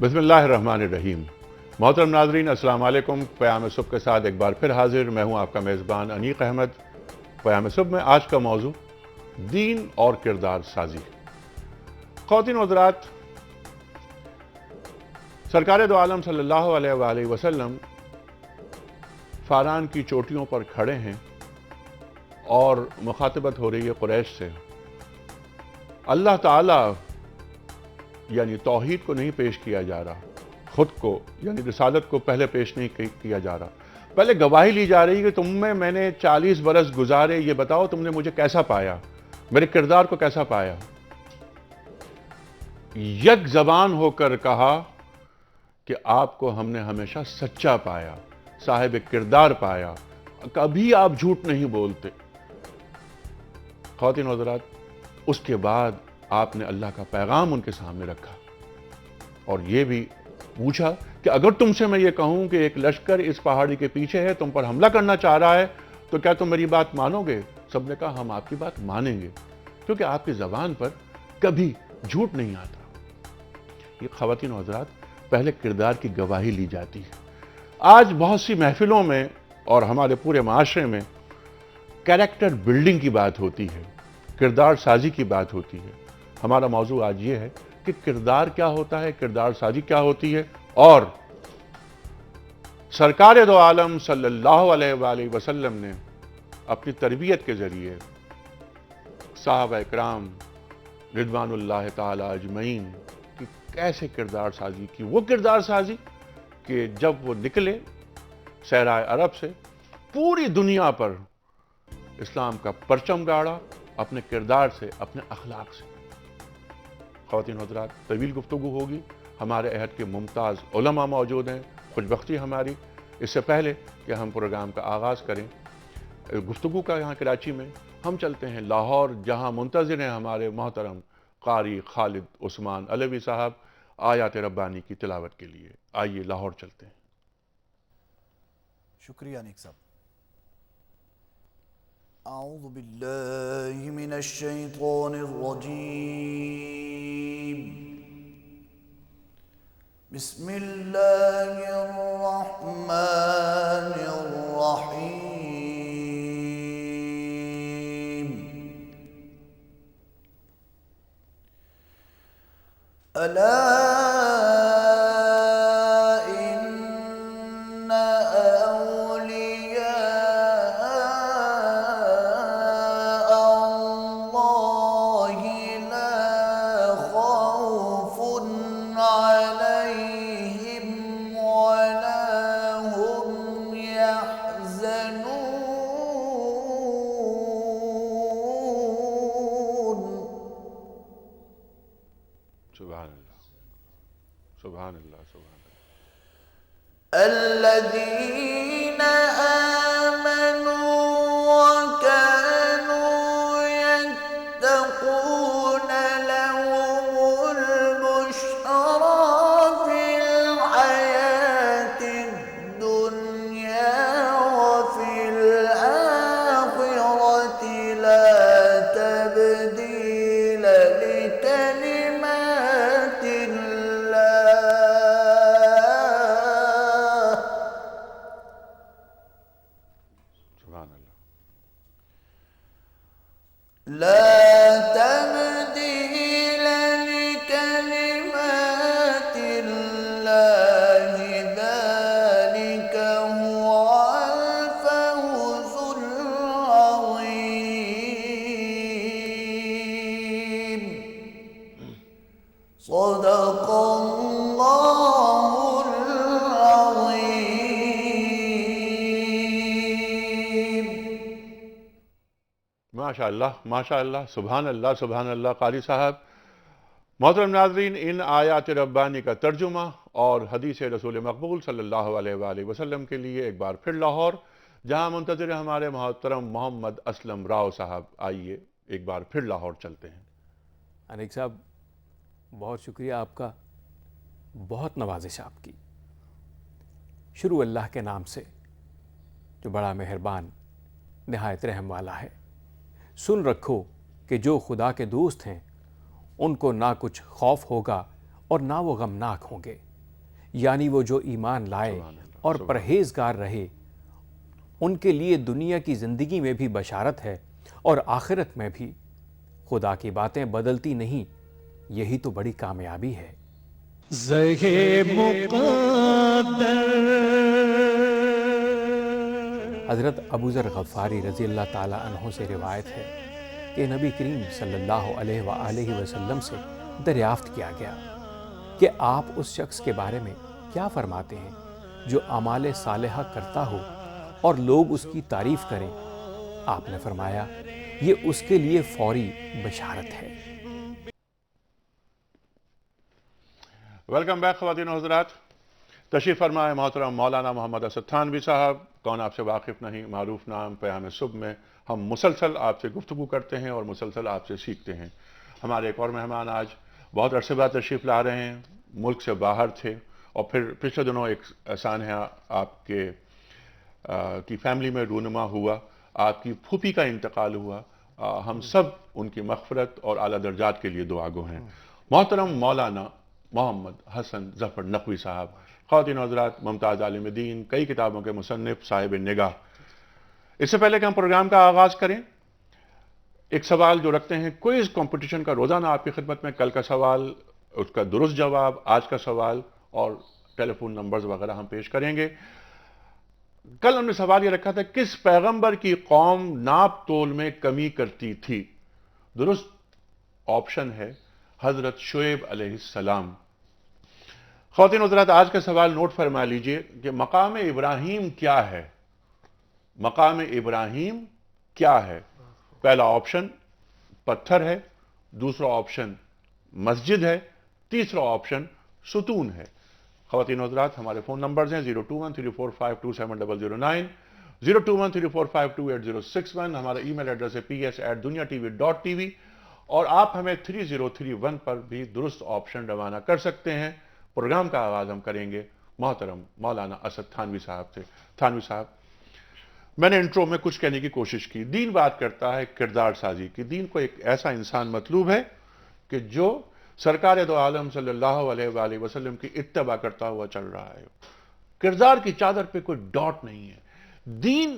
بسم اللہ الرحمن الرحیم۔ محترم ناظرین، السلام علیکم۔ پیام صبح کے ساتھ ایک بار پھر حاضر میں ہوں آپ کا میزبان انیق احمد۔ پیام صبح میں آج کا موضوع دین اور کردار سازی۔ خواتین و حضرات، سرکار دو عالم صلی اللہ علیہ وآلہ وسلم فاران کی چوٹیوں پر کھڑے ہیں اور مخاطبت ہو رہی ہے قریش سے۔ اللہ تعالی یعنی توحید کو نہیں پیش کیا جا رہا، خود کو یعنی رسالت کو پہلے پیش نہیں کیا جا رہا، پہلے گواہی لی جا رہی ہے کہ میں نے 40 برس گزارے، یہ بتاؤ تم نے مجھے کیسا پایا، میرے کردار کو کیسا پایا۔ یک زبان ہو کر کہا کہ آپ کو ہم نے ہمیشہ سچا پایا، صاحب کردار پایا، کبھی آپ جھوٹ نہیں بولتے۔ خواتین و حضرات، اس کے بعد آپ نے اللہ کا پیغام ان کے سامنے رکھا اور یہ بھی پوچھا کہ اگر تم سے میں یہ کہوں کہ ایک لشکر اس پہاڑی کے پیچھے ہے، تم پر حملہ کرنا چاہ رہا ہے، تو کیا تم میری بات مانو گے؟ سب نے کہا ہم آپ کی بات مانیں گے، کیونکہ آپ کی زبان پر کبھی جھوٹ نہیں آتا۔ یہ خواتین و حضرات، پہلے کردار کی گواہی لی جاتی ہے۔ آج بہت سی محفلوں میں اور ہمارے پورے معاشرے میں کیریکٹر بلڈنگ کی بات ہوتی ہے، کردار سازی کی بات ہوتی ہے۔ ہمارا موضوع آج یہ ہے کہ کردار کیا ہوتا ہے، کردار سازی کیا ہوتی ہے، اور سرکار دو عالم صلی اللہ علیہ وآلہ وسلم نے اپنی تربیت کے ذریعے صحابہ اکرام رضوان اللہ تعالی اجمعین کی کیسے کردار سازی کی۔ وہ کردار سازی کہ جب وہ نکلے صحرائے عرب سے، پوری دنیا پر اسلام کا پرچم گاڑا، اپنے کردار سے، اپنے اخلاق سے۔ خواتین حضرات، طویل گفتگو ہوگی، ہمارے عہد کے ممتاز علماء موجود ہیں، خوش بختی ہماری۔ اس سے پہلے کہ ہم پروگرام کا آغاز کریں گفتگو کا یہاں کراچی میں، ہم چلتے ہیں لاہور، جہاں منتظر ہیں ہمارے محترم قاری خالد عثمان علوی صاحب آیات ربانی کی تلاوت کے لیے۔ آئیے لاہور چلتے ہیں۔ شکریہ نیک صاحب۔ اعوذ باللہ من الشیطان الرجیم، بسم اللہ الرحمن الرحیم۔ الا سبحان اللہ، سبحان اللہ، سبحان اللہ۔ الذین آمنوا وكانوا يتقون لهم البشرى في الحياة الدنيا وفي الآخرة لا تبديل لكلمات لا تبديل لكلمات الله، ذلك هو الفوز العظيم۔ صدق الله العظيم۔ ماشاء اللہ، ماشاء اللہ، سبحان اللہ، سبحان اللہ قاری صاحب۔ محترم ناظرین، ان آیات ربانی کا ترجمہ اور حدیث رسول مقبول صلی اللہ علیہ وآلہ وسلم کے لیے ایک بار پھر لاہور، جہاں منتظر ہیں ہمارے محترم محمد اسلم راؤ صاحب۔ آئیے ایک بار پھر لاہور چلتے ہیں۔ انیق صاحب، بہت شکریہ آپ کا، بہت نوازش آپ کی۔ شروع اللہ کے نام سے جو بڑا مہربان، نہایت رحم والا ہے۔ سن رکھو کہ جو خدا کے دوست ہیں ان کو نہ کچھ خوف ہوگا اور نہ وہ غمناک ہوں گے۔ یعنی وہ جو ایمان لائے اور پرہیزگار رہے ان کے لیے دنیا کی زندگی میں بھی بشارت ہے اور آخرت میں بھی۔ خدا کی باتیں بدلتی نہیں، یہی تو بڑی کامیابی ہے۔ حضرت ابوذر غفاری رضی اللہ تعالیٰ عنہ سے روایت ہے کہ نبی کریم صلی اللہ علیہ وآلہ وسلم سے دریافت کیا گیا کہ آپ اس شخص کے بارے میں کیا فرماتے ہیں جو اعمال صالحہ کرتا ہو اور لوگ اس کی تعریف کریں؟ آپ نے فرمایا یہ اس کے لیے فوری بشارت ہے۔ ویلکم بیک خواتین و حضرات، تشریف فرمائے محترم مولانا محمد اسد تھانوی صاحب۔ کون آپ سے واقف نہیں، معروف نام پیام صبح میں ہم مسلسل آپ سے گفتگو کرتے ہیں اور مسلسل آپ سے سیکھتے ہیں۔ ہمارے ایک اور مہمان آج بہت عرصے بعد تشریف لا رہے ہیں، ملک سے باہر تھے اور پھر پچھلے دنوں ایک سانحہ آپ کے کی فیملی میں رونما ہوا، آپ کی پھوپھی کا انتقال ہوا۔ ہم سب ان کی مغفرت اور اعلیٰ درجات کے لیے دعا گو ہیں۔ محترم مولانا محمد حسن ظفر نقوی صاحب، خواتین و حضرات، ممتاز عالم دین، کئی کتابوں کے مصنف، صاحب نگاہ۔ اس سے پہلے کہ ہم پروگرام کا آغاز کریں، ایک سوال جو رکھتے ہیں کوئز کمپٹیشن کا، روزانہ آپ کی خدمت میں کل کا سوال، اس کا درست جواب، آج کا سوال اور ٹیلی فون نمبرز وغیرہ ہم پیش کریں گے۔ کل ہم نے سوال یہ رکھا تھا کس پیغمبر کی قوم ناپ تول میں کمی کرتی تھی؟ درست آپشن ہے حضرت شعیب علیہ السلام۔ خواتین و حضرات، آج کا سوال نوٹ فرما لیجئے کہ مقام ابراہیم کیا ہے؟ مقام ابراہیم کیا ہے؟ پہلا آپشن پتھر ہے، دوسرا آپشن مسجد ہے، تیسرا آپشن ستون ہے۔ خواتین و حضرات، ہمارے فون نمبرز ہیں 02134527009، 02134528061، ہمارا ای میل ایڈریس ہے ps@duniatv.tv، اور آپ ہمیں 3031 پر بھی درست آپشن روانہ کر سکتے ہیں۔ پروگرام کا آغاز ہم کریں گے محترم مولانا اسد تھانوی صاحب سے۔ تھانوی صاحب، میں نے انٹرو میں کچھ کہنے کی کوشش کی، دین بات کرتا ہے کردار سازی کی۔ دین کو ایک ایسا انسان مطلوب ہے کہ جو سرکار دو عالم صلی اللہ علیہ وآلہ وسلم کی اتباع کرتا ہوا چل رہا ہے، کردار کی چادر پہ کوئی ڈاٹ نہیں ہے۔ دین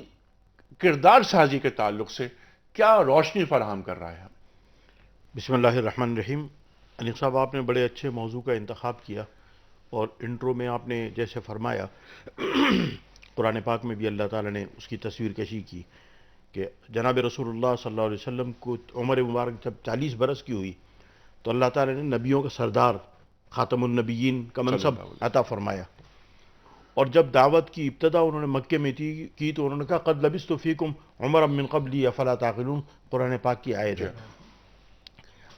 کردار سازی کے تعلق سے کیا روشنی فراہم کر رہا ہے؟ بسم اللہ الرحمن الرحیم۔ انیق صاحب، آپ نے بڑے اچھے موضوع کا انتخاب کیا، اور انٹرو میں آپ نے جیسے فرمایا قرآن پاک میں بھی اللہ تعالیٰ نے اس کی تصویر کشی کی کہ جناب رسول اللہ صلی اللہ علیہ وسلم کو عمر مبارک جب 40 برس کی ہوئی تو اللہ تعالیٰ نے نبیوں کا سردار، خاتم النبیین کا منصب عطا فرمایا، اور جب دعوت کی ابتدا انہوں نے مکے میں کی تو انہوں نے کہا قد لبثت فیکم عمرا من قبلی افلا تعقلون، قرآن پاک کی آیت ہے۔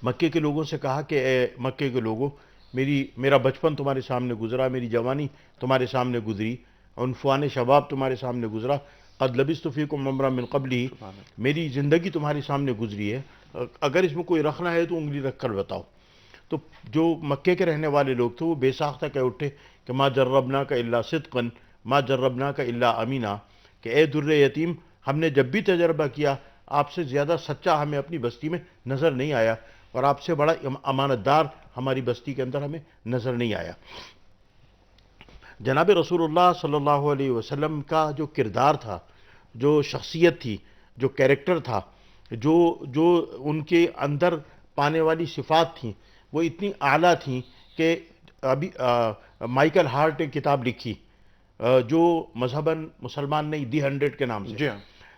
مکے کے لوگوں سے کہا کہ اے مکے کے لوگوں، میرا بچپن تمہارے سامنے گزرا، میری جوانی تمہارے سامنے گزری، عنفوان شباب تمہارے سامنے گزرا، قد لبثت فیکم عمرا من قبلی، میری زندگی تمہارے سامنے گزری ہے، اگر اس میں کوئی رکھنا ہے تو انگلی رکھ کر بتاؤ۔ تو جو مکے کے رہنے والے لوگ تھے وہ بے ساختہ کہہ اٹھے کہ ما جربناک الا صدقا ما جربناک الا امینا، کہ اے در یتیم، ہم نے جب بھی تجربہ کیا آپ سے زیادہ سچا ہمیں اپنی بستی میں نظر نہیں آیا، اور آپ سے بڑا امانت دار ہماری بستی کے اندر ہمیں نظر نہیں آیا۔ جناب رسول اللہ صلی اللہ علیہ وسلم کا جو کردار تھا، جو شخصیت تھی، جو کیریکٹر تھا، جو ان کے اندر پانے والی صفات تھیں، وہ اتنی اعلیٰ تھیں کہ ابھی مائیکل ہارٹ نے کتاب لکھی جو مذہباً مسلمان نہیں، دی 100 کے نام سے،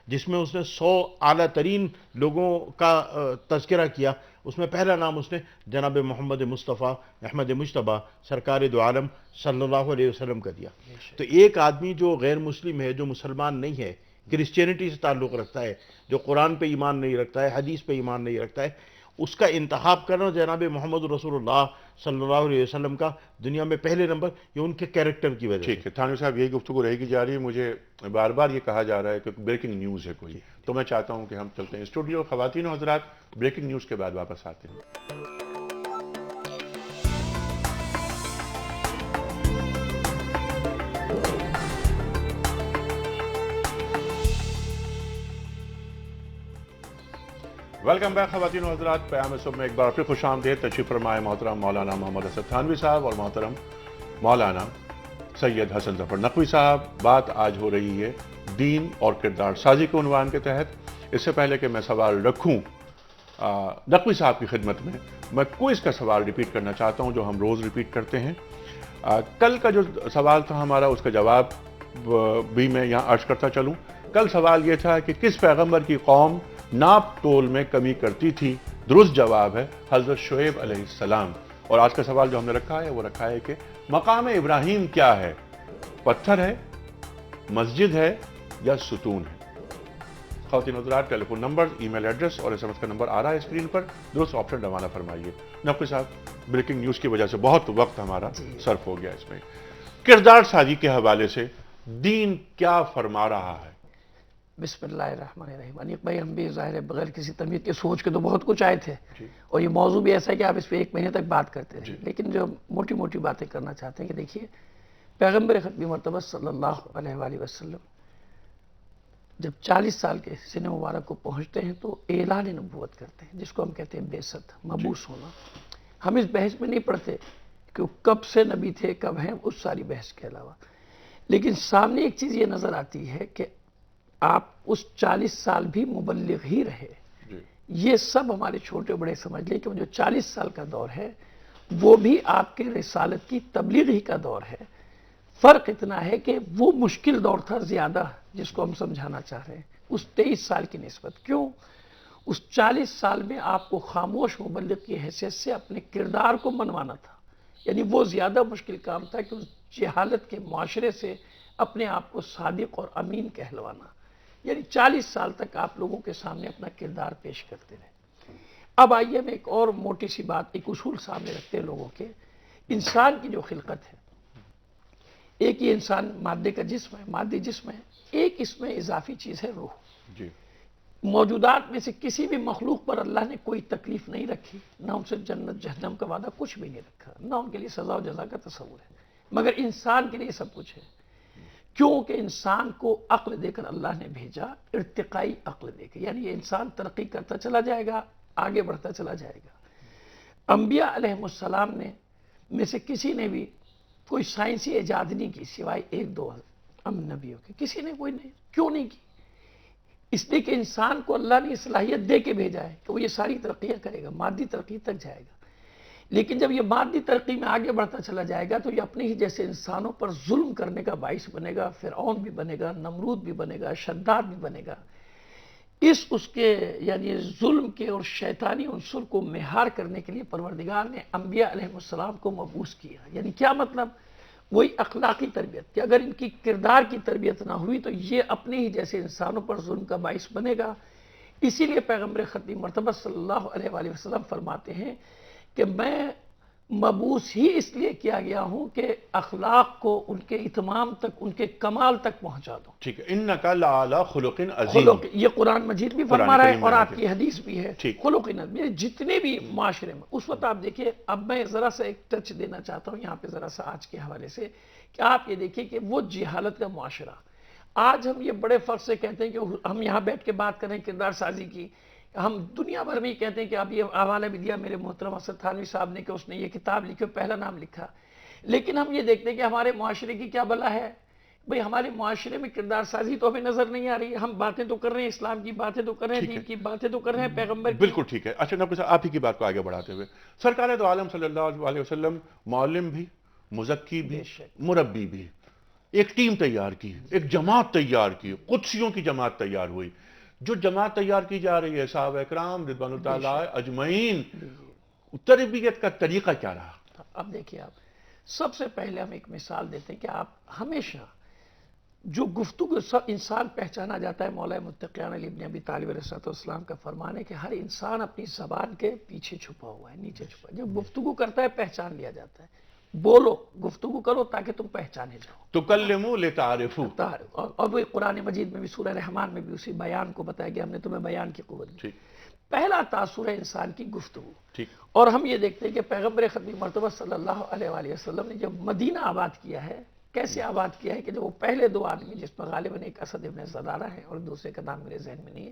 جس میں اس نے 100 اعلیٰ ترین لوگوں کا تذکرہ کیا۔ اس میں پہلا نام اس نے جناب محمد مصطفیٰ احمد مجتبیٰ سرکار دو عالم صلی اللہ علیہ وسلم کا دیا۔ تو ایک آدمی جو غیر مسلم ہے، جو مسلمان نہیں ہے، کرسچینٹی سے تعلق رکھتا ہے، جو قرآن پہ ایمان نہیں رکھتا ہے، حدیث پہ ایمان نہیں رکھتا ہے، اس کا انتخاب کرنا جناب محمد رسول اللہ صلی اللہ علیہ وسلم کا دنیا میں پہلے نمبر، یہ ان کے کیریکٹر کی وجہ سے۔ ٹھیک ہے تھانوی صاحب، یہی گفتگو رہے گی جاری ہے۔ مجھے بار بار یہ کہا جا رہا ہے کہ بریکنگ نیوز ہے کوئی، تو میں چاہتا ہوں کہ ہم چلتے ہیں اسٹوڈیو۔ خواتین و حضرات، بریکنگ نیوز کے بعد واپس آتے ہیں۔ ویلکم بیک خواتین و حضرات، پیام صبح میں ایک بار پھر خوش آمدید۔ تشریف فرمائے محترم مولانا محمد اسد تھانوی صاحب اور محترم مولانا سید حسن ظفر نقوی صاحب. بات آج ہو رہی ہے دین اور کردار سازی کے عنوان کے تحت. اس سے پہلے کہ میں سوال رکھوں نقوی صاحب کی خدمت میں کوئز کا سوال ریپیٹ کرنا چاہتا ہوں جو ہم روز ریپیٹ کرتے ہیں. کل کا جو سوال تھا ہمارا اس کا جواب بھی میں یہاں عرض کرتا چلوں. کل سوال یہ تھا کہ کس پیغمبر کی قوم ناپ تول میں کمی کرتی تھی؟ درست جواب ہے حضرت شعیب علیہ السلام. اور آج کا سوال جو ہم نے رکھا ہے وہ رکھا ہے کہ مقام ابراہیم کیا ہے؟ پتھر ہے، مسجد ہے یا ستون ہے؟ خواتین حضرات، ٹیلی فون نمبر، ای میل ایڈریس اور SMS کا نمبر آ رہا ہے اسکرین پر. درست آپشن روانہ فرمائیے. نقوی صاحب، بریکنگ نیوز کی وجہ سے بہت وقت ہمارا صرف ہو گیا اس میں. کردار سازی کے حوالے سے دین کیا فرما رہا ہے؟ بسم اللہ الرحمن الرحیم. انیق بھائی، ہم بھی ظاہر ہے بغیر کسی تمہید کے سوچ کے تو بہت کچھ آئے تھے اور یہ موضوع بھی ایسا ہے کہ آپ اس پہ 1 مہینے تک بات کرتے رہے. لیکن جو موٹی موٹی باتیں کرنا چاہتے ہیں کہ دیکھیے، پیغمبر ختمی مرتبہ صلی اللہ علیہ وآلہ وسلم جب 40 سال کے سن مبارک کو پہنچتے ہیں تو اعلان نبوت کرتے ہیں، جس کو ہم کہتے ہیں بعثت، مبعوث ہونا. ہم اس بحث میں نہیں پڑھتے کہ وہ کب سے نبی تھے، کب ہیں، اس ساری بحث کے علاوہ. لیکن سامنے ایک چیز یہ نظر آتی ہے کہ آپ اس 40 سال بھی مبلغ ہی رہے. یہ سب ہمارے چھوٹے بڑے سمجھ لیں کہ وہ جو 40 سال کا دور ہے وہ بھی آپ کے رسالت کی تبلیغ ہی کا دور ہے. فرق اتنا ہے کہ وہ مشکل دور تھا زیادہ، جس کو ہم سمجھانا چاہ رہے ہیں، اس 23 سال کی نسبت. کیوں؟ اس 40 سال میں آپ کو خاموش مبلغ کی حیثیت سے اپنے کردار کو منوانا تھا. یعنی وہ زیادہ مشکل کام تھا کہ اس جہالت کے معاشرے سے اپنے آپ کو صادق اور امین کہلوانا. یعنی 40 سال تک آپ لوگوں کے سامنے اپنا کردار پیش کرتے رہے. اب آئیے میں ایک اور موٹی سی بات، ایک اصول سامنے رکھتے ہیں لوگوں کے. انسان کی جو خلقت ہے، ایک یہ انسان مادے کا جسم ہے، مادی جسم ہے. ایک اس میں اضافی چیز ہے روح. موجودات میں سے کسی بھی مخلوق پر اللہ نے کوئی تکلیف نہیں رکھی، نہ ان سے جنت جہنم کا وعدہ کچھ بھی نہیں رکھا، نہ ان کے لیے سزا و جزا کا تصور ہے. مگر انسان کے لیے سب کچھ ہے. کیونکہ انسان کو عقل دے کر اللہ نے بھیجا، ارتقائی عقل دے کے. یعنی یہ انسان ترقی کرتا چلا جائے گا، آگے بڑھتا چلا جائے گا. انبیاء علیہ السلام نے میں سے کسی نے بھی کوئی سائنسی ایجاد نہیں کی سوائے 1-2 نبیوں کے. کسی نے کوئی نہیں. کیوں نہیں کی؟ اس لیے کہ انسان کو اللہ نے صلاحیت دے کے بھیجا ہے کہ وہ یہ ساری ترقیاں کرے گا، مادی ترقی تک جائے گا. لیکن جب یہ مادی ترقی میں آگے بڑھتا چلا جائے گا تو یہ اپنے ہی جیسے انسانوں پر ظلم کرنے کا باعث بنے گا. فرعون بھی بنے گا، نمرود بھی بنے گا، شداد بھی بنے گا. اس کے یعنی ظلم کے اور شیطانی عنصر کو مہار کرنے کے لیے پروردگار نے انبیاء علیہ السلام کو مبعوث کیا. یعنی کیا مطلب؟ وہی اخلاقی تربیت کہ اگر ان کی کردار کی تربیت نہ ہوئی تو یہ اپنے ہی جیسے انسانوں پر ظلم کا باعث بنے گا. اسی لیے پیغمبر ختمی مرتبہ صلی اللہ علیہ وآلہ وسلم فرماتے ہیں کہ میں مبعوث ہی اس لیے کیا گیا ہوں کہ اخلاق کو ان کے اتمام تک، ان کے کمال تک پہنچا دوں. ٹھیک ہے. انک لعلی خلق عظیم. یہ قرآن مجید بھی فرما رہا ہے اور آپ کی حدیث بھی ہے. خلق عظیم جتنے بھی معاشرے میں اس وقت آپ دیکھیے. اب میں ذرا سا ایک ٹچ دینا چاہتا ہوں یہاں پہ ذرا سا آج کے حوالے سے کہ آپ یہ دیکھیے کہ وہ جہالت کا معاشرہ آج ہم یہ بڑے فرق سے کہتے ہیں کہ ہم یہاں بیٹھ کے بات کریں کردار سازی کی. ہم دنیا بھر میں ہی کہتے ہیں کہ اب یہ حوالہ بھی دیا میرے محترم اسد تھانوی صاحب نے کہ اس نے یہ کتاب لکھی، پہلا نام لکھا. لیکن ہم یہ دیکھتے ہیں کہ ہمارے معاشرے کی کیا بلا ہے. بھئی ہمارے معاشرے میں کردار سازی تو ہمیں نظر نہیں آ رہی. ہم باتیں تو کر رہے ہیں، اسلام کی باتیں تو کر رہے ہیں، دین کی باتیں تو کر رہے ہیں، پیغمبر کی. بالکل ٹھیک ہے. اچھا نبی صاحب، آپ ہی کی بات کو آگے بڑھاتے ہوئے سرکار دو عالم صلی اللہ علیہ وسلم معلم بھی، مزکی بھی، مربی بھی. ایک ٹیم تیار کی، ایک جماعت تیار کی، قدسیوں کی جماعت تیار ہوئی. جو جماعت تیار کی جا رہی ہے صحابہ اکرام رضوان اللہ تعالی اجمعین، تربیت کا طریقہ کیا رہا؟ اب دیکھیے، آپ سب سے پہلے ہم ایک مثال دیتے ہیں کہ آپ ہمیشہ جو گفتگو سب انسان پہچانا جاتا ہے، مولا متقیان علی ابن ابی طالب علیہ السلام کا فرمان ہے کہ ہر انسان اپنی زبان کے پیچھے چھپا ہوا ہے، نیچے چھپا ہے. جب گفتگو کرتا ہے پہچان لیا جاتا ہے. بولو، گفتگو کرو تاکہ تم پہچانے جاؤ. تکلموا لتعرفوا. اور وہ قرآن مجید میں بھی سورہ رحمان میں بھی اسی بیان کو بتایا گیا، ہم نے تمہیں بیان کی قوت دی. پہلا تاثر ہے انسان کی گفتگو. اور ہم یہ دیکھتے ہیں کہ پیغمبر ختمی مرتبہ صلی اللہ علیہ وآلہ وسلم نے جب مدینہ آباد کیا ہے، کیسے آباد کیا ہے کہ جب وہ پہلے 2 آدمی، جس پر غالباً ایک اسد ابن زرارہ ہے اور دوسرے کا نام میرے ذہن میں نہیں ہے،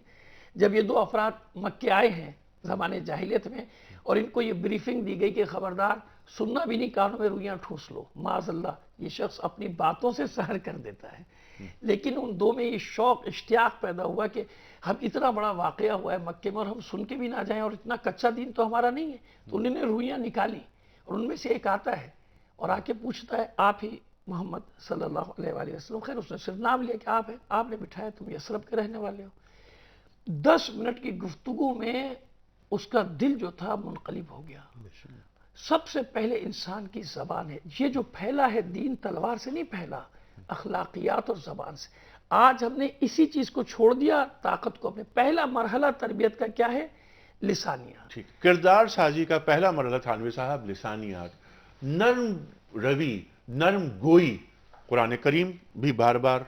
جب یہ 2 افراد مکے آئے ہیں زمانے جاہلیت میں اور ان کو یہ بریفنگ دی گئی کہ خبردار سننا بھی نہیں، کانوں میں رویاں ٹھوس لو، معاذ اللہ یہ شخص اپنی باتوں سے سحر کر دیتا ہے۔ لیکن ان دو میں یہ شوق اشتیاق پیدا ہوا کہ ہم اتنا بڑا واقعہ ہوا ہے مکے میں اور ہم سن کے بھی نہ جائیں، اور اتنا کچا دین تو ہمارا نہیں ہے۔ تو انہوں نے رویاں نکالی، اور ان میں سے ایک آتا ہے اور آ کے پوچھتا ہے آپ ہی محمد صلی اللہ علیہ وآلہ وسلم؟ خیر اس نے صرف نام لیا کہ آپ ہیں، آپ نے بٹھایا تم یثرب کے رہنے والے ہو۔ 10 منٹ کی گفتگو میں اس کا دل جو تھا منقلب ہو گیا۔ سب سے پہلے انسان کی زبان ہے، یہ جو پھیلا ہے دین تلوار سے نہیں پھیلا، اخلاقیات اور زبان سے۔ آج ہم نے اسی چیز کو چھوڑ دیا، طاقت کو اپنے۔ پہلا مرحلہ تربیت کا کیا ہے؟ لسانیات۔ ٹھیک، کردار سازی کا پہلا مرحلہ تھانوی صاحب لسانیات، نرم روی، نرم گوئی۔ قرآن کریم بھی بار بار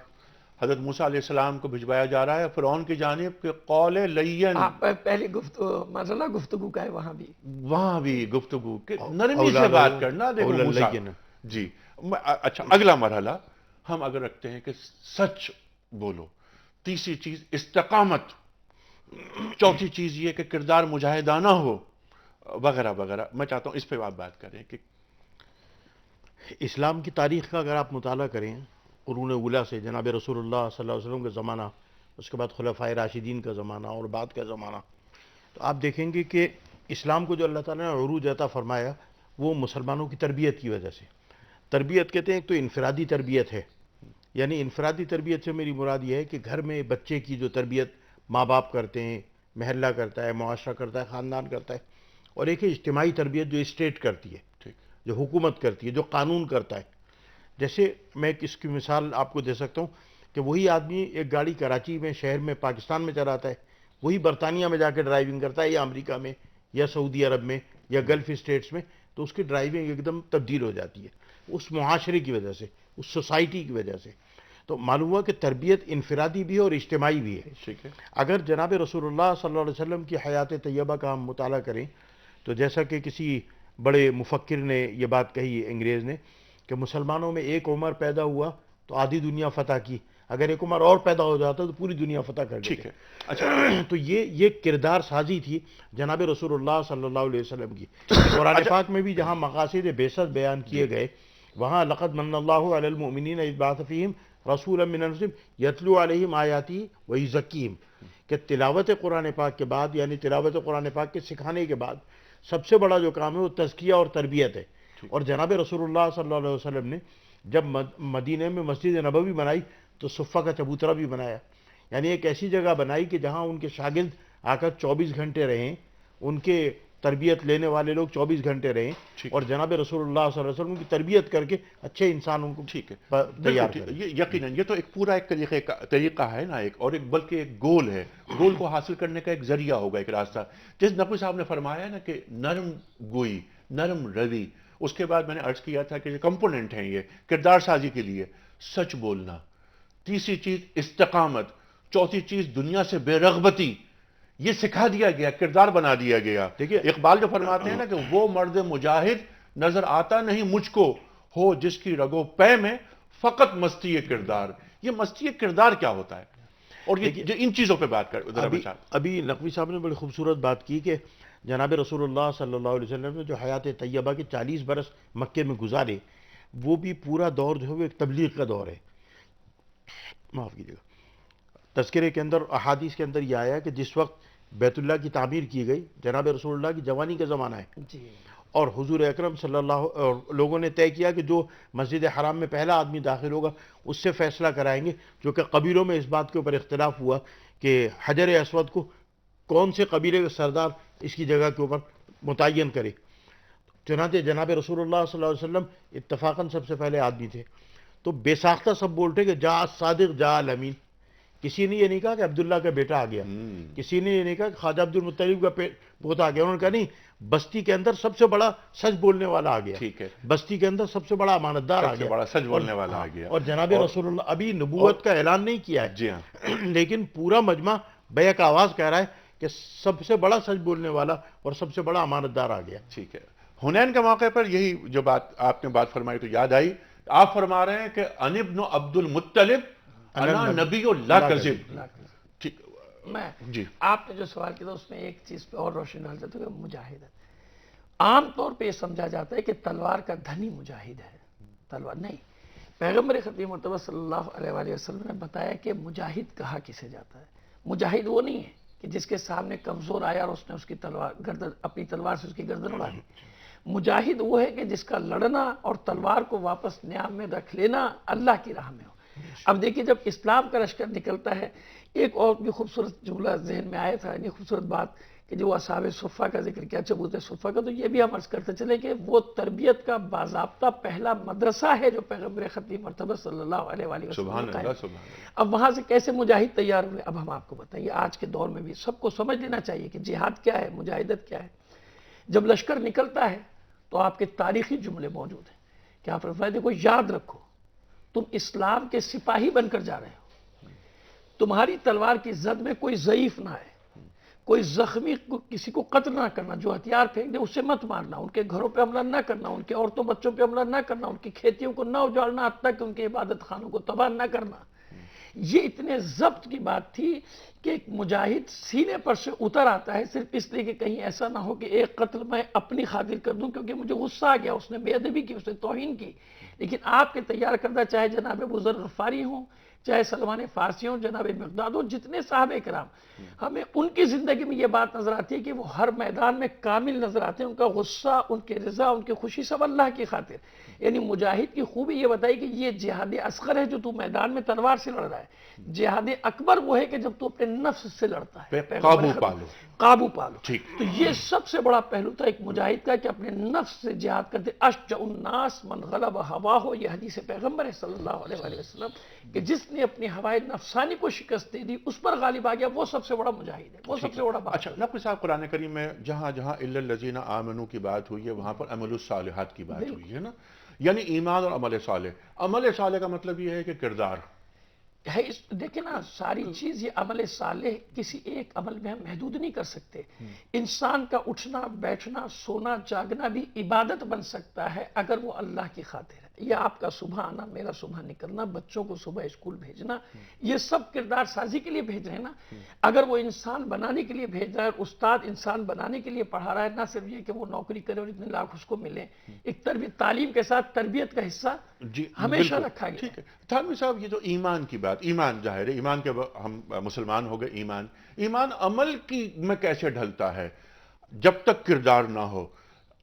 حضرت موسیٰ علیہ السلام کو بھجوایا جا رہا ہے فرعون کی جانب کہ قول لین، آپ پہلے مرحلہ گفتگو کا ہے، وہاں بھی وہاں بھی گفتگو کہ نرمی سے بات کرنا۔ دیکھو قول موسیٰ، لین۔ جی اچھا، اگلا مرحلہ ہم اگر رکھتے ہیں کہ سچ بولو، تیسری چیز استقامت، چوتھی چیز یہ کہ کردار مجاہدانہ ہو، وغیرہ وغیرہ۔ میں چاہتا ہوں اس پہ آپ بات کریں کہ اسلام کی تاریخ کا اگر آپ مطالعہ کریں قرون اولیٰ سے، جناب رسول اللہ صلی اللہ علیہ وسلم کا زمانہ، اس کے بعد خلفائے راشدین کا زمانہ اور بعد کا زمانہ، تو آپ دیکھیں گے کہ اسلام کو جو اللہ تعالیٰ نے عروج عطا فرمایا وہ مسلمانوں کی تربیت کی وجہ سے۔ تربیت کہتے ہیں ایک تو انفرادی تربیت ہے، یعنی انفرادی تربیت سے میری مراد یہ ہے کہ گھر میں بچے کی جو تربیت ماں باپ کرتے ہیں، محلہ کرتا ہے، معاشرہ کرتا ہے، خاندان کرتا ہے، اور ایک ہے اجتماعی تربیت جو اسٹیٹ کرتی ہے، جو حکومت کرتی ہے، جو قانون کرتا ہے۔ جیسے میں اس کی مثال آپ کو دے سکتا ہوں کہ وہی آدمی ایک گاڑی کراچی میں، شہر میں، پاکستان میں چلاتا ہے، وہی برطانیہ میں جا کے ڈرائیونگ کرتا ہے، یا امریکہ میں، یا سعودی عرب میں، یا گلف اسٹیٹس میں، تو اس کی ڈرائیونگ ایک دم تبدیل ہو جاتی ہے اس معاشرے کی وجہ سے، اس سوسائٹی کی وجہ سے۔ تو معلوم ہوا کہ تربیت انفرادی بھی ہے اور اجتماعی بھی ہے۔ ٹھیک ہے، اگر جناب رسول اللہ صلی اللہ علیہ وسلم کی حیات طیبہ کا ہم مطالعہ کریں تو جیسا کہ کسی بڑے مفکر نے یہ بات کہی، انگریز نے، کہ مسلمانوں میں ایک عمر پیدا ہوا تو آدھی دنیا فتح کی، اگر ایک عمر اور پیدا ہو جاتا تو پوری دنیا فتح کر ٹھیک دیتے۔ ہے، اچھا تو یہ کردار سازی تھی جناب رسول اللہ صلی اللہ علیہ وسلم کی۔ قرآن پاک میں بھی جہاں مقاصد بعثت بیان کیے گئے، وہاں لقد من اللہ علی المؤمنین اذ بعث فیہم رسولا من انفسہم یتلو علیہم آیاتہ ویزکیہم، کہ تلاوت قرآن پاک کے بعد، یعنی تلاوت قرآن پاک کے سکھانے کے بعد سب سے بڑا جو کام ہے وہ تزکیہ اور تربیت ہے۔ اور جناب رسول اللہ صلی اللہ علیہ وسلم نے جب مدینہ میں مسجد نبوی بنائی تو صفہ کا چبوترا بھی بنایا، یعنی ایک ایسی جگہ بنائی کہ جہاں ان کے شاگرد آ کر 24 گھنٹے رہیں، ان کے تربیت لینے والے لوگ 24 گھنٹے رہیں، اور جناب رسول اللہ صلی اللہ علیہ وسلم کی تربیت کر کے اچھے انسان ان کو ٹھیک ہے، تیار بالکل کریں۔ ٹھیک۔ یہ یقیناً یہ تو ایک پورا ایک طریقہ ہے نا، ایک اور ایک بلکہ ایک گول ہے، گول کو حاصل کرنے کا ایک ذریعہ ہوگا، ایک راستہ۔ جس نقوی صاحب نے فرمایا نا کہ نرم گوئی، نرم روی، اس کے بعد میں نے عرض کیا تھا کہ یہ کمپوننٹ ہیں یہ کردار سازی کے لیے، سچ بولنا، تیسری چیز استقامت، چوتھی چیز دنیا سے بے رغبتی، یہ سکھا دیا گیا، کردار بنا دیا گیا۔ دیکھیے اقبال جو فرماتے ہیں نا کہ وہ مرد مجاہد نظر آتا نہیں مجھ کو، ہو جس کی رگو پے میں فقط مستی کردار۔ یہ مستی کردار کیا ہوتا ہے؟ اور یہ ان چیزوں پہ بات کر ابھی نقوی صاحب نے بڑی خوبصورت بات کی کہ جناب رسول اللہ صلی اللہ علیہ وسلم نے جو حیات طیبہ کے 40 برس مکے میں گزارے، وہ بھی پورا دور جو ہے وہ ایک تبلیغ کا دور ہے۔ معاف کیجیے گا، تذکرے کے اندر، احادیث کے اندر یہ آیا کہ جس وقت بیت اللہ کی تعمیر کی گئی، جناب رسول اللہ کی جوانی کا زمانہ ہے، جی، اور حضور اکرم صلی اللہ لوگوں نے طے کیا کہ جو مسجد حرام میں پہلا آدمی داخل ہوگا اس سے فیصلہ کرائیں گے، جو کہ قبیلوں میں اس بات کے اوپر اختلاف ہوا کہ حجر اسود کو کون سے قبیلے کا سردار اس کی جگہ کے اوپر متعین کرے۔ چنانچہ جناب رسول اللہ صلی اللہ علیہ وسلم اتفاقاً سب سے پہلے آدمی تھے، تو بے ساختہ سب بولتے کہ جا صادق جا الامین۔ کسی نے یہ نہیں کہا کہ عبداللہ کا بیٹا آ گیا، کسی نے یہ نہیں کہا کہ خواجہ عبد المطلب کا پوتا آ گیا، انہوں نے کہا نہیں، بستی کے اندر سب سے بڑا سچ بولنے والا آ گیا، ٹھیک ہے، بستی کے اندر سب سے بڑا امانت دار آ سب سے گیا، بڑا سچ بولنے والا آ گیا۔ اور جناب رسول اللہ ابھی نبوت کا اعلان نہیں کیا ہے، جی ہاں، لیکن پورا مجمع بیک آواز کہہ رہا ہے کہ سب سے بڑا سچ بولنے والا اور سب سے بڑا امانت دار آ گیا۔ ٹھیک ہے۔ حنین کے موقع پر یہی جو بات آپ نے بات فرمائی تو یاد آئی، آپ فرما رہے ہیں کہ ان ابن عبد المطلب انا نبی لا کذب۔ میں جی، آپ نے جو سوال کیا تھا اس میں ایک چیز پہ اور روشن ڈال دیتا ہوں کہ مجاہدت، عام طور پہ یہ سمجھا جاتا ہے کہ تلوار کا دھنی مجاہد ہے، تلوار نہیں۔ پیغمبر خطیب مرتبہ صلی اللہ علیہ وآلہ وسلم نے بتایا کہ مجاہد کہا کسے جاتا ہے۔ مجاہد وہ نہیں ہے کہ جس کے سامنے کمزور آیا اور اس نے اس کی تلوار گردن اپنی تلوار سے اس کی گردن اڑا دی۔ مجاہد وہ ہے کہ جس کا لڑنا اور تلوار کو واپس نیام میں رکھ لینا اللہ کی راہ میں ہو۔ اب دیکھیے جب اسلام کا لشکر نکلتا ہے، ایک اور بھی خوبصورت جملہ ذہن میں آیا تھا، یعنی خوبصورت بات کہ جو اصحاب صفہ کا ذکر کیا، چبوت صفہ کا، تو یہ بھی ہم عرض کرتے چلے کہ وہ تربیت کا باضابطہ پہلا مدرسہ ہے جو پیغمبر خطیب مرتبہ صلی اللہ علیہ وآلہ وسلم سبحان نے قائم اللہ، کیا۔ سبحان اللہ۔ اب وہاں سے کیسے مجاہد تیار ہوئے، اب ہم آپ کو بتائیں۔ یہ آج کے دور میں بھی سب کو سمجھ لینا چاہیے کہ جہاد کیا ہے، مجاہدت کیا ہے۔ جب لشکر نکلتا ہے تو آپ کے تاریخی جملے موجود ہیں کہ آپ فرماتے کو یاد رکھو تم اسلام کے سپاہی بن کر جا رہے ہو، تمہاری تلوار کی زد میں کوئی ضعیف نہ ہے، کوئی زخمی کسی کو قتل نہ کرنا، جو ہتھیار پھینک دے اس سے مت مارنا، ان کے گھروں پہ حملہ نہ کرنا، ان کے عورتوں بچوں پہ حملہ نہ کرنا، ان کی کھیتیوں کو نہ اجاڑنا، حتیٰ کہ ان کے عبادت خانوں کو تباہ نہ کرنا۔ یہ اتنے ضبط کی بات تھی کہ ایک مجاہد سینے پر سے اتر آتا ہے صرف اس لیے کہ کہیں ایسا نہ ہو کہ ایک قتل میں اپنی خاطر کر دوں کیونکہ مجھے غصہ آ گیا، اس نے بے ادبی کی، اس نے توہین کی۔ لیکن آپ کے تیار کردہ چاہے جناب ابو ذر غفاری ہوں، چاہے سلمان فارسی ہوں، جناب مقداد ہوں، جتنے صحابہ کرام، ہمیں ان کی زندگی میں یہ بات نظر آتی ہے کہ وہ ہر میدان میں کامل نظر آتے ہیں۔ ان کا غصہ، ان کی رضا، ان کی خوشی سب اللہ کی خاطر۔ یعنی مجاہد کی خوبی یہ بتائی کہ یہ جہاد اصغر ہے جو تو میدان میں تلوار سے لڑ رہا ہے، جہاد اکبر وہ ہے کہ جب تو اپنے نفس سے لڑتا ہے، پہ قابو پالو۔ قابو پالو۔ ٹھیک۔ تو یہ سب سے بڑا پہلو تھا ایک مجاہد کا کہ اپنے نفس سے جہاد کرتے۔ اشجع الناس من غلب ہواہ، یہ حدیث پیغمبر ہے صلی اللہ علیہ وآلہ وسلم کہ جس نے اپنی ہوائے نفسانی کو شکست دے دی، اس پر غالب آ گیا، وہ سب سے بڑا مجاہد ہے، وہ سب سے بڑا اچھا نقوی صاحب، قرآن کریم میں جہاں جہاں الا الذین آمنوا کی بات ہوئی ہے وہاں پر عمل الصالحات کی بات ہوئی ہے نا، یعنی ایمان اور عمل صالح۔ عمل صالح کا مطلب یہ ہے کہ کردار ہے۔ دیکھیں نا، ساری چیز یہ عمل صالح کسی ایک عمل میں ہم محدود نہیں کر سکتے۔ انسان کا اٹھنا بیٹھنا سونا جاگنا بھی عبادت بن سکتا ہے اگر وہ اللہ کی خاطر ہے۔ یہ آپ کا صبح آنا، میرا صبح نکلنا، بچوں کو صبح اسکول بھیجنا، یہ سب کردار سازی کے لیے بھیج رہے ہیں نا۔ اگر وہ انسان بنانے کے لیے بھیج رہا ہے اور استاد انسان بنانے کے لیے پڑھا رہا ہے، نہ صرف یہ کہ وہ نوکری کرے اور اتنے لاکھ اس کو ملے، ایک تربیت، تعلیم کے ساتھ تربیت کا حصہ ہمیشہ بالکل رکھا گیا۔ ٹھیک ہے۔ تھانوی صاحب، یہ جو ایمان کی بات، ایمان ظاہر ہے، ایمان کے ہم مسلمان ہو گئے، ایمان عمل کی میں کیسے ڈھلتا ہے جب تک کردار نہ ہو؟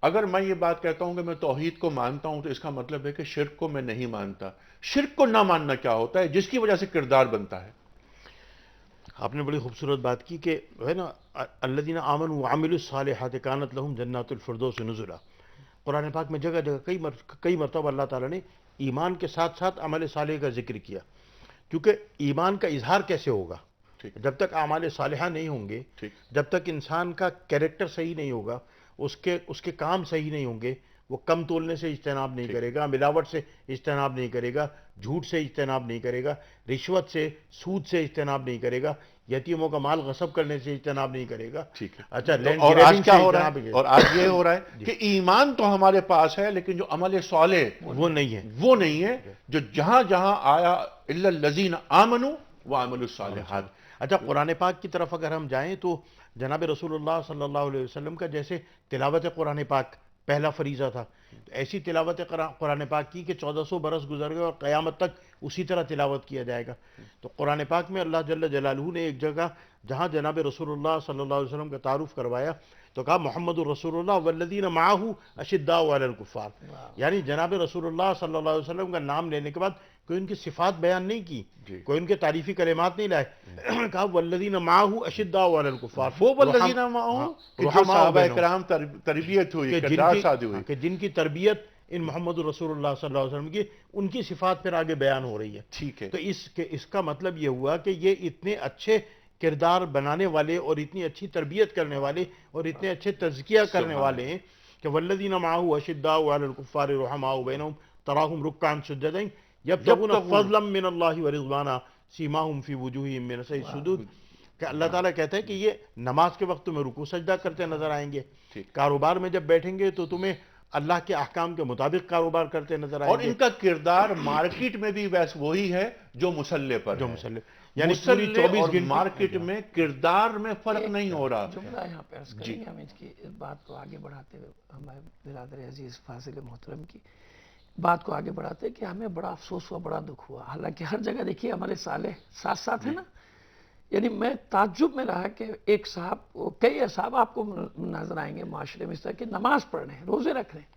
اگر میں یہ بات کہتا ہوں کہ میں توحید کو مانتا ہوں تو اس کا مطلب ہے کہ شرک کو میں نہیں مانتا۔ شرک کو نہ ماننا کیا ہوتا ہے جس کی وجہ سے کردار بنتا ہے؟ آپ نے بڑی خوبصورت بات کی کہ ہے نا، الذین آمنوا وعملوا الصالحات کانت لہم جنات الفردوس نزلا۔ قرآن پاک میں جگہ جگہ کئی مرتبہ اللہ تعالیٰ نے ایمان کے ساتھ ساتھ عمل صالح کا ذکر کیا، کیونکہ ایمان کا اظہار کیسے ہوگا جب تک اعمال صالحہ نہیں ہوں گے، جب تک انسان کا کیریکٹر صحیح نہیں ہوگا، اس کے کام صحیح نہیں ہوں گے، وہ کم تولنے سے اجتناب نہیں کرے گا، ملاوٹ سے اجتناب نہیں کرے گا، جھوٹ سے اجتناب نہیں کرے گا، رشوت سے، سود سے اجتناب نہیں کرے گا، یتیموں کا مال غصب کرنے سے اجتناب نہیں کرے گا۔ ٹھیک ہے۔ اچھا، اور آج کیا ہو رہا ہے؟ اور آج یہ ہو رہا ہے کہ ایمان تو ہمارے پاس ہے لیکن جو عمل صالح وہ نہیں ہے، وہ نہیں ہے، جو جہاں جہاں آیا الا الذین آمنوا وعملوا الصالحات۔ اچھا، قرآن پاک کی طرف اگر ہم جائیں تو جناب رسول اللہ صلی اللہ علیہ وسلم کا جیسے تلاوت قرآن پاک پہلا فریضہ تھا، تو ایسی تلاوت قرآن پاک کی کہ 1400 برس گزر گئے اور قیامت تک اسی طرح تلاوت کیا جائے گا۔ تو قرآن پاک میں اللہ جل جلالہ نے ایک جگہ جہاں جناب رسول اللہ صلی اللہ علیہ وسلم کا تعارف کروایا تو کہا محمد الرسول اللہ والذین معہ اشداء علی الکفار، یعنی جناب رسول اللہ صلی اللہ علیہ وسلم کا نام لینے کے بعد کوئی ان کی صفات بیان نہیں کی، کوئی ان کے تعریفی کلمات نہیں لائے، کہا والذین معہ اشداء علی الکفار، وہ والذین معہ کہ جو صحابہ کرام تربیت ہوئی، کردار شادی ہوئی، کہ جن کی تربیت ان محمد رسول اللہ صلی اللہ علیہ وسلم کی، ان کی صفات پھر آگے بیان ہو رہی ہے۔ ٹھیک ہے۔ تو اس کا مطلب یہ ہوا کہ یہ اتنے اچھے کردار بنانے والے اور اتنی اچھی تربیت کرنے والے اور اتنے اچھے تزکیہ کرنے والے ہیں کہ والذین معہ اشداء علی الکفار رحماء بینہم تراہم رکعا سجدا یبتغون فضلا من اللہ ورضوانا سیماہم فی وجوہہم من اثر السجود، کہ اللہ تعالیٰ کہتا ہے کہ یہ نماز کے وقت تمہیں رکوع سجدہ کرتے نظر آئیں گے، کاروبار میں جب بیٹھیں گے تو تمہیں اللہ کے احکام کے مطابق کاروبار کرتے نظر آئیں اور گے. ان کا کردار مارکیٹ میں بھی ویسے وہی ہے جو مسلح پر جو ہے. مسلح یعنی پوری مسلح 24 اور گھنٹے مارکیٹ میں کردار میں فرق نہیں ہو رہا. جملہ یہاں پہ عرض کریں گے ہم اس کی بات کو آگے بڑھاتے ہوئے ہمارے برادر عزیز فاضل محترم کی بات کو آگے بڑھاتے کہ ہمیں بڑا افسوس ہوا، بڑا دکھ ہوا. حالانکہ ہر جگہ دیکھیے ہمارے صالح ساتھ ساتھ ہیں نا. یعنی میں تعجب میں رہا کہ ایک صاحب، کئی صاحب آپ کو نظر آئیں گے معاشرے میں اس طرح کہ نماز پڑھ رہے ہیں، روزے رکھ رہے ہیں،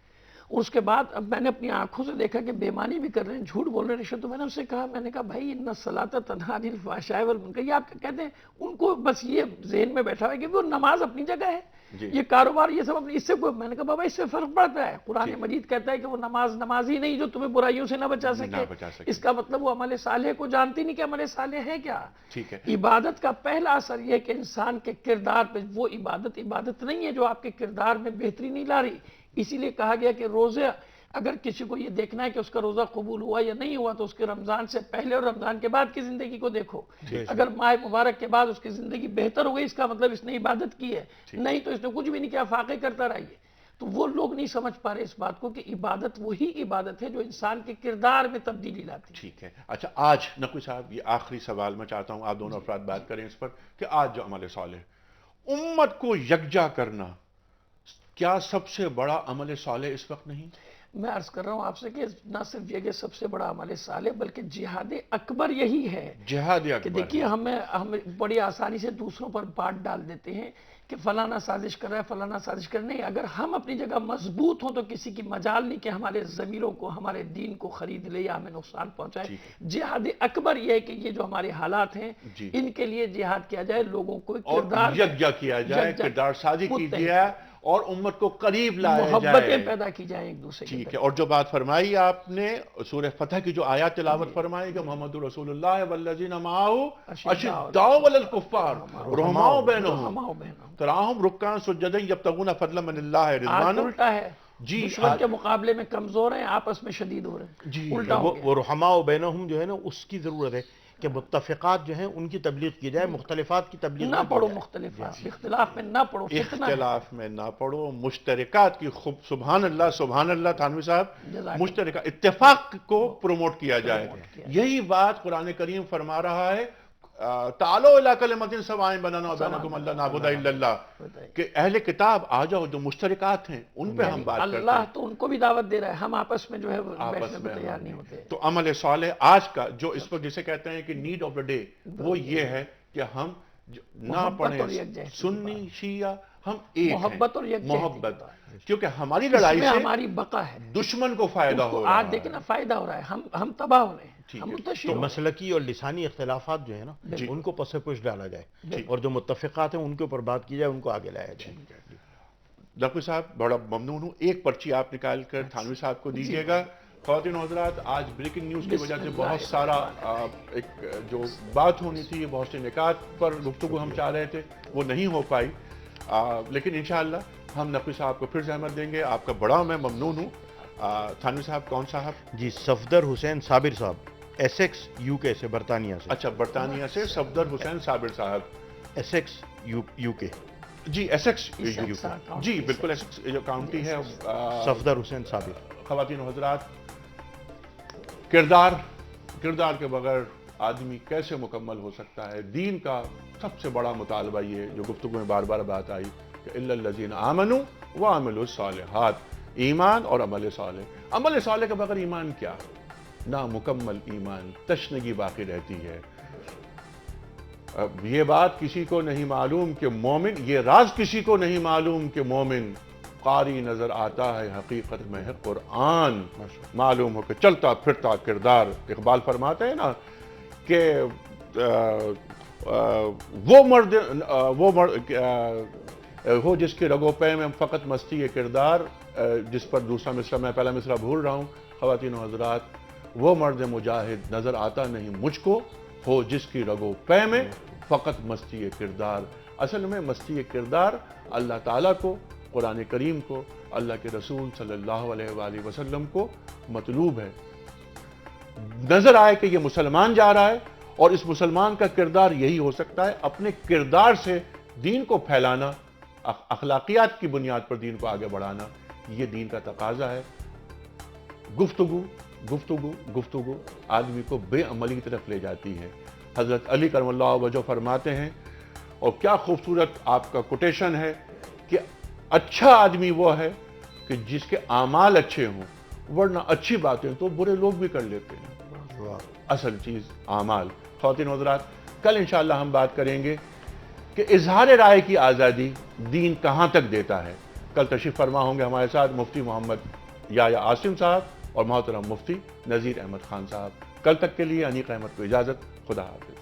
اس کے بعد اب میں نے اپنی آنکھوں سے دیکھا کہ بے ایمانی بھی کر رہے ہیں، جھوٹ بول رہے ہیں، رشوت. تو میں نے اس سے کہا، میں نے کہا بھائی ان الصلاۃ تنہی عن الفحشاء والمنکر، یہ آپ کہتے ہیں ان کو بس یہ ذہن میں بیٹھا ہوا ہے کہ وہ نماز اپنی جگہ ہے، یہ کاروبار یہ سب اپنی، اس سے کوئی، میں نے کہا بابا اس سے فرق پڑتا ہے. قرآن مجید کہتا ہے کہ وہ نماز ہی نہیں جو تمہیں برائیوں سے نہ بچا سکے. اس کا مطلب وہ عمل صالح کو جانتی نہیں کہ عمل صالح ہے کیا. ٹھیک ہے. عبادت کا پہلا اثر یہ ہے کہ انسان کے کردار پہ، وہ عبادت نہیں ہے جو آپ کے کردار میں بہتری نہیں لا رہی. اسی لیے کہا گیا کہ روزے، اگر کسی کو یہ دیکھنا ہے کہ اس کا روزہ قبول ہوا یا نہیں ہوا تو اس کے رمضان سے پہلے اور رمضان کے بعد کی زندگی کو دیکھو. اگر ماہ مبارک کے بعد اس کی زندگی بہتر ہو گئی، اس کا مطلب اس نے عبادت کی ہے، نہیں تو اس نے کچھ بھی نہیں کیا، فاقے کرتا رہیے. تو وہ لوگ نہیں سمجھ پا رہے اس بات کو کہ عبادت وہی عبادت ہے جو انسان کے کردار میں تبدیلی لاتی ہے. ٹھیک ہے. اچھا آج نقوی صاحب یہ آخری سوال میں چاہتا ہوں آپ دونوں افراد بات کریں اس پر کہ آج جو عمل صالح، امت کو یکجا کرنا، کیا سب سے بڑا عمل صالح اس وقت نہیں؟ میں عرض کر رہا ہوں آپ سے کہ نہ صرف یہ کہ سب سے بڑا عمل صالح بلکہ جہاد اکبر یہی ہے. جہاد کہ اکبر. دیکھیے ہم بڑی آسانی سے دوسروں پر بات ڈال دیتے ہیں کہ فلانا سازش کر رہا ہے، فلانا سازش کر نہیں. اگر ہم اپنی جگہ مضبوط ہوں تو کسی کی مجال نہیں کہ ہمارے ضمیروں کو، ہمارے دین کو خرید لے یا ہمیں نقصان پہنچائے. جہاد اکبر یہ ہے کہ یہ جو ہمارے حالات ہیں ان کے لیے جہاد کیا جائے، لوگوں کو کردار یکجا کیا جائے، کردار سازی کی جائے اور امت کو قریب لایا جائے، محبتیں پیدا کی جائیں ایک دوسرے کے. ٹھیک ہے. اور جو بات فرمائی آپ نے سورہ فتح کی جو آیات تلاوت فرمائی کہ محمد رسول اللہ والذین معہ اشداء علی الکفار رحماء بینہم تراہم رکعا سجدا یبتغون فضلا من اللہ آج رضوانا. الٹا ہے، دشمن کے مقابلے میں کمزور ہیں، آپس میں شدید ہو رہے ہیں. الٹا ہو گیا. وہ رحماء بینہم جو ہے نا، اس کی ضرورت ہے کہ متفقات جو ہیں ان کی تبلیغ کی جائے، مختلفات کی تبلیغ نہ پڑھو، مختلفات اختلاف میں نہ پڑھو، فتنہ ہے. اختلاف میں نہ پڑھو، مشترکات کی خوب، سبحان اللہ سبحان اللہ تھانوی صاحب، مشترکہ اتفاق کو پروموٹ کیا جائے. یہی بات قرآن کریم فرما رہا ہے تعالوا الی کلمۃ سواء بیننا وبینکم الا نعبد الا اللہ، کہ اہل کتاب آ جاؤ، جو مشترکات ہیں ان پہ ہم بات کرتے ہیں. اللہ تو ان کو بھی دعوت دے رہا ہے، ہم آپس میں جو ہے آپس بیٹھنے میں کو تیار نہیں ہوتے. تو عمل صالح آج کا جو اس وقت جسے کہتے ہیں کہ نیڈ آف دا ڈے، وہ یہ ہے کہ ہم نہ پڑھیں سنی شیعہ، ہم ایک ہیں. محبت اور یکجہتی. محبت، کیونکہ ہماری لڑائی اس میں سے ہماری بقا ہے، دشمن کو فائدہ ہو رہا آج ہے. دیکھیں نا فائدہ ہو رہا ہے، ہم تباہ ہو رہے ہیں، ہم تو منتشر ہو رہے ہیں. مسلکی اور لسانی اختلافات جو ہیں نا ان کو پس پش ڈالا جائے، اور جو متفقات ہیں ان کے اوپر بات کی جائے، ان کو آگے لایا جائے. نقوی صاحب بڑا ممنون ہوں. ایک پرچی آپ نکال کر تھانوی صاحب کو دیجیے گا. خواتین و حضرات، آج بریکنگ نیوز کی وجہ سے بہت سارا ایک جو بات ہونی تھی، بہت سے نکات پر گفتگو ہم چاہ رہے تھے وہ نہیں ہو پائی، لیکن انشاءاللہ ہم نقوی صاحب کو پھر زحمت دیں گے. آپ کا بڑا میں ممنون ہوں. تھانوی صاحب کون صاحب؟ جی صفدر حسین صابر صاحب، ایسیکس یو کے سے، برطانیہ سے. اچھا، برطانیہ سے صفدر حسین صابر صاحب. ایسیکس یو کے. جی ایسیکس جی بالکل، ایسیکس جو کاؤنٹی ہے. صفدر حسین صابر. خواتین و حضرات، کردار کے بغیر آدمی کیسے مکمل ہو سکتا ہے؟ دین کا سب سے بڑا مطالبہ یہ جو گفتگو میں بار بار بات آئی کہ الا الذین آمنوا وعملوا الصالحات، ایمان اور عمل صالح. عمل صالح کے بغیر ایمان کیا؟ نامکمل ایمان، تشنگی باقی رہتی ہے. اب یہ بات کسی کو نہیں معلوم کہ مومن، یہ راز کسی کو نہیں معلوم کہ مومن قاری نظر آتا ہے، حقیقت میں ہے قرآن. معلوم ہو کہ چلتا پھرتا کردار. اقبال فرماتے ہیں نا کہ وہ مرد ہو جس کے رگو پے میں فقط مستی کردار، جس پر دوسرا مصرع، میں پہلا مصرع بھول رہا ہوں. خواتین و حضرات، وہ مرد مجاہد نظر آتا نہیں مجھ کو، ہو جس کی رگو پے میں فقط مستی کردار. اصل میں مستی کردار اللہ تعالیٰ کو، قرآن کریم کو، اللہ کے رسول صلی اللہ علیہ وآلہ وسلم کو مطلوب ہے. نظر آئے کہ یہ مسلمان جا رہا ہے، اور اس مسلمان کا کردار یہی ہو سکتا ہے، اپنے کردار سے دین کو پھیلانا، اخلاقیات کی بنیاد پر دین کو آگے بڑھانا. یہ دین کا تقاضا ہے. گفتگو گفتگو گفتگو آدمی کو بے عملی کی طرف لے جاتی ہے. حضرت علی کرم اللہ وجہ فرماتے ہیں، اور کیا خوبصورت آپ کا کوٹیشن ہے کہ اچھا آدمی وہ ہے کہ جس کے اعمال اچھے ہوں، ورنہ اچھی باتیں تو برے لوگ بھی کر لیتے ہیں. اصل چیز اعمال. خواتین و حضرات، کل انشاءاللہ ہم بات کریں گے کہ اظہار رائے کی آزادی دین کہاں تک دیتا ہے. کل تشریف فرما ہوں گے ہمارے ساتھ مفتی محمد یحییٰ عاصم صاحب اور محترم مفتی نذیر احمد خان صاحب. کل تک کے لیے انیق احمد کو اجازت. خدا حافظ.